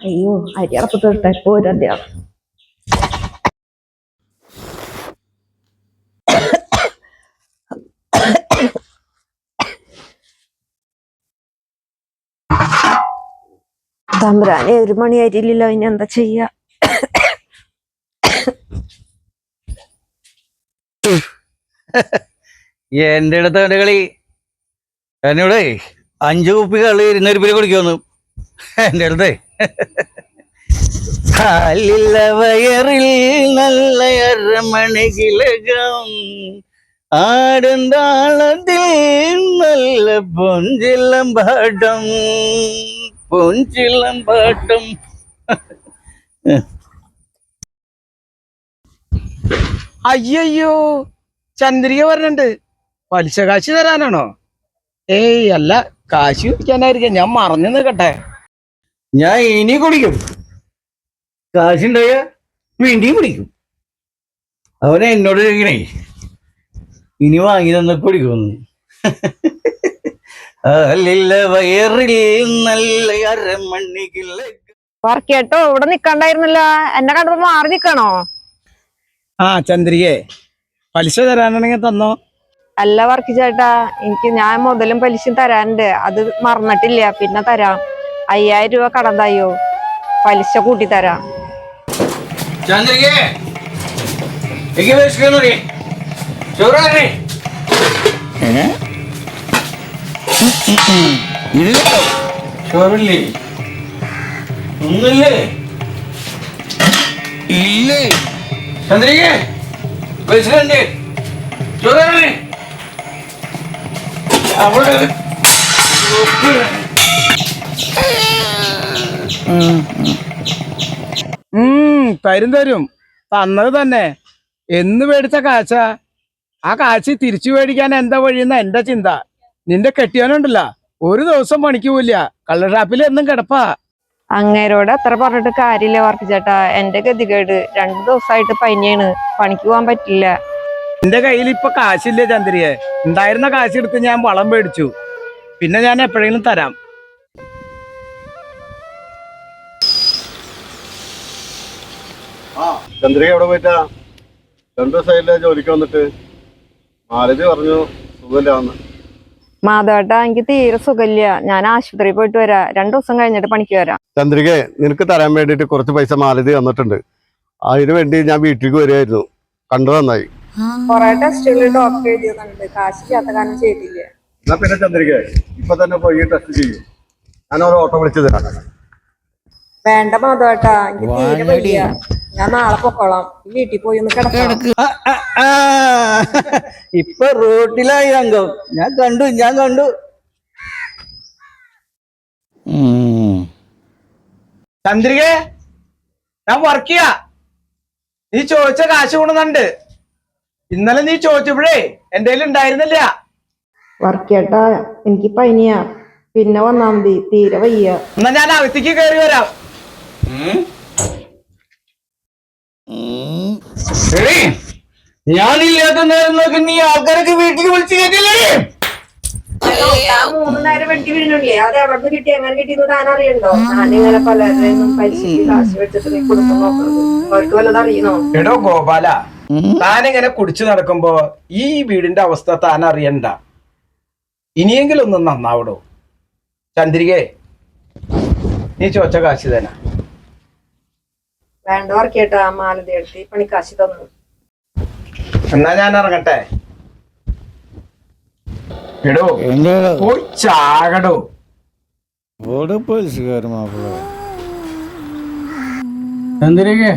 അയ്യോ അരി അറപ്പത്തിട്ടെ പോരദ്യ തമ്പുരാനെ 1 മണി ആയിട്ടില്ലല്ലോ, ഇനി എന്താ ചെയ്യാ? എന്റെ അടുത്ത് എന്റെ കളി എന്നോട് 5 കുപ്പി കളി 200 രൂപ കുടിക്കുമെന്നു എന്റെ അടുത്ത്. കാലില്ല വയറിൽ നല്ല അരമണികിലകം ആടുന്താളത്തിൽ നല്ല പൊഞ്ചിലമ്പാട്ടം പൊഞ്ചിലമ്പാട്ടം. അയ്യോ ചന്ദ്രിക പറഞ്ഞിട്ടുണ്ട് പലിശ കാശ് തരാനാണോ? ഏയ് അല്ല, കാശ് കുടിക്കാനായിരിക്കും, ഞാൻ മറന്നു നിൽക്കട്ടെ. ഞാൻ ഇനി കുടിക്കും, കാശുണ്ടായ വീണ്ടും കുടിക്കും. അവനെ എന്നോട് ചോദിക്കണേ ഇനി വാങ്ങി തന്നെ കുടിക്കുന്നു. അല്ലില്ല വയറിൽ നല്ല അരമണിക്കില്ല. വർക്കേട്ടോ ഇവിടെ നിക്കണ്ടായിരുന്നല്ലോ, എന്നെ കണ്ടപ്പോ മാറി നിക്കണോ? ആ ചന്ദ്രികയെ പലിശ തരാനാണെങ്കിൽ തന്നോ. അല്ല വർക്ക് ചേട്ടാ, ഞാൻ മുതലും പലിശയും തരാനുണ്ട്, അത് മറന്നിട്ടില്ല, പിന്നെ തരാം. 5000 രൂപ കടന്തായോ, പലിശ കൂട്ടി തരാം. തരും തന്നത് തന്നെ. എന്ന് മേടിച്ച കാശാ? ആ കാശ് തിരിച്ചു മേടിക്കാൻ എന്താ വഴിയെന്ന എന്റെ ചിന്ത. നിന്റെ കെട്ടിയാനുണ്ടല്ല, ഒരു ദിവസം പണിക്ക് പോയില്ല, കള്ളഷാപ്പിൽ എന്നും കിടപ്പാ. അങ്ങേരോട് എത്ര പറഞ്ഞിട്ട് കാര്യമില്ല വർക്ക് ചേട്ടാ, എന്റെ ഗതികേട് 2 ദിവസമായിട്ട് പനിയാണ്, പണിക്ക് പോകാൻ പറ്റില്ല. എന്റെ കയ്യിൽ ഇപ്പൊ കാശില്ല ചന്ദ്രിയെ. ഉണ്ടായിരുന്ന കാശ് എടുത്ത് ഞാൻ വളം മേടിച്ചു, പിന്നെ ഞാൻ എപ്പോഴെങ്കിലും തരാം. ചന്ദ്രിക എവിടെ പോയിട്ടാ? 2 ദിവസമായില്ലേ ജോലിക്ക് വന്നിട്ട്? മാലതി പറഞ്ഞു സുഖമില്ലാന്ന്. മാധവേട്ടാ, എനിക്ക് തീരെ സുഖമില്ല, ഞാൻ ആശുപത്രിയിൽ പോയിട്ട് വരാം, 2 ദിവസം കഴിഞ്ഞിട്ട് പണിക്ക് വരാം. ചന്ദ്രിക, നിനക്ക് തരാൻ വേണ്ടിട്ട് കുറച്ച് പൈസ മാലതി തന്നിട്ടുണ്ട്, അതിനു വേണ്ടി ഞാൻ വീട്ടിലേക്ക് വരികയായിരുന്നു. കണ്ടു നന്നായി. കൊറേ ടെസ്റ്റുകൾ ഡോക്ടർ എഴുതിയുന്നുണ്ട്, കാശില്ലാത്ത കാരണം ചെയ്തില്ല. എന്നാ പിന്നെ ചന്ദ്രിക ഇപ്പൊ തന്നെ പോയി ടെസ്റ്റ് ചെയ്യും, ഞാൻ ഒരു ഓട്ടോ വിളിച്ചു തരാം. വേണ്ട മാധവേട്ടാ, എനിക്ക് തീരെ വയ്യ, ഞാൻ നാളെ പൊക്കോളാം, വീട്ടിൽ പോയി ഒന്ന് കിടക്കാം. ഇപ്പൊ റോട്ടിലായി അംഗം, ഞാൻ കണ്ടു. ചന്ദ്രിക, ഞാൻ വർക്ക് ചെയ്യാ. നീ ചോദിച്ച കാശ് കൊണ്ടുവന്നുണ്ട്. ഇന്നലെ നീ ചോദിച്ചപ്പോഴേ എന്റെ കയ്യിൽ ഉണ്ടായിരുന്നില്ല. വർക്കേട്ടാ, എനിക്ക് പനിയാ, പിന്നെ വന്നാ മതി, തീരെ വയ്യ. എന്നാ ഞാൻ അകത്തേക്ക് കയറി വരാം. ഞാനില്ലാത്ത നേരം നോക്കി നീ ആൾക്കാരൊക്കെ വീട്ടിൽ വിളിച്ചു കേട്ടില്ലേ? 3 നേരം വെട്ടി വീണില്ലേ, അത് എവിടെ കിട്ടി, എങ്ങനെ കിട്ടിയെന്ന് താൻ അറിയണ്ടോ? ഞാനിങ്ങനെ പലരുടെയും പലിശക്ക് കാശ് വെച്ചിട്ട് നീ കുടുംബം നോക്കുന്നത്, അവർക്ക് വല്ലതും അറിയണോ? എടോ ഗോപാല, താനിങ്ങനെ കുടിച്ചു നടക്കുമ്പോ ഈ വീടിന്റെ അവസ്ഥ താൻ അറിയണ്ട. ഇനിയെങ്കിലും ഒന്നും നന്നാവടോ. ചന്ദ്രികേ, നീ ചോദിച്ച കാശ് തന്നെ. വേണ്ട വർക്കേട്ടാ, മാലതി എടുത്ത് ഈ പണി കാശ് തന്നു. എന്നാ ഞാൻ ഇറങ്ങട്ടെ. എടോ പോയി ചാകടോ. ചന്ദ്രികേ